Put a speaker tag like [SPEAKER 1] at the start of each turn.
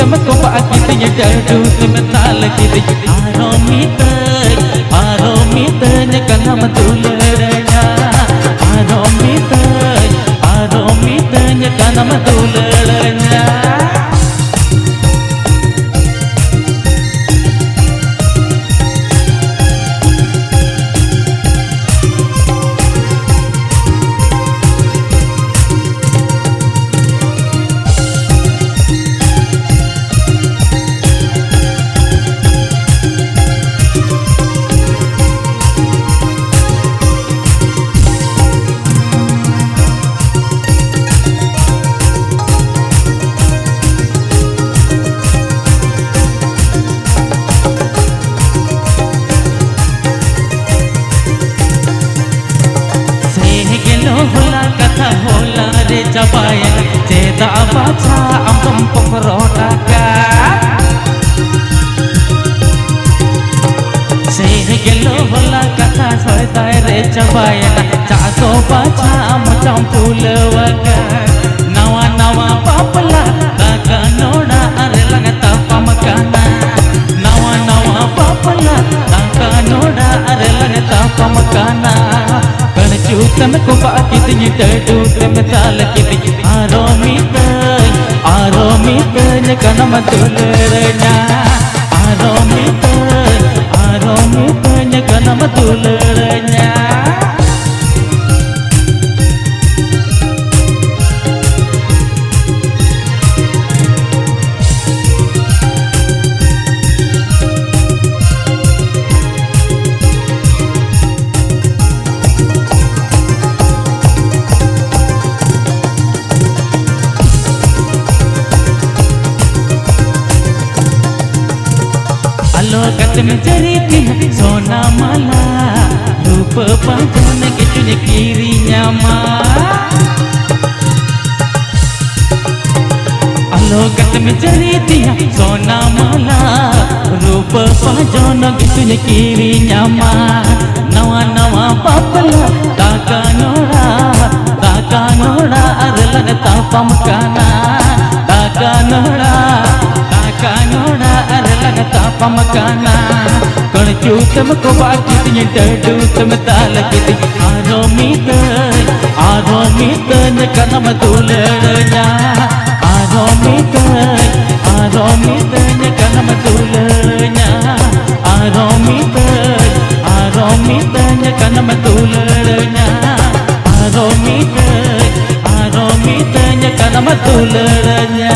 [SPEAKER 1] tema ko paakitinya dadu tema talakiti aromite nya kana matulanya aromite nya kana matulanya होला कथा होला रे चबाया चेता बाचा अमम पकरोटा का से गेलो होला कथा सोयता रे चबाया चासो बाचा अमम फूलवका नवा नवा पापला ताका नोड़ा अरे लगता पमकाना नवा नवा पापला ताका नोड़ा अरे लगता पमकाना Juta me ko paakitinya dadu tema talakiti aromite nya kana matulanya aromite nya kana matulanya लोकत में चरीती सोना माला रूप पाजन के चुन कीरी न्यामा लोकत में चरीती सोना माला रूप पाजन के चुन कीरी न्यामा नवा नवा पापला ताका नोड़ा अरे लगता पमकाना ताका नोड़ा अरे लगता पमकाना कणचू तम को बाकितिnya dadu तम talakiti aromite nya kana matulanya aromite nya kana matulanya aromite nya kana matulanya aromite nya kana matulanya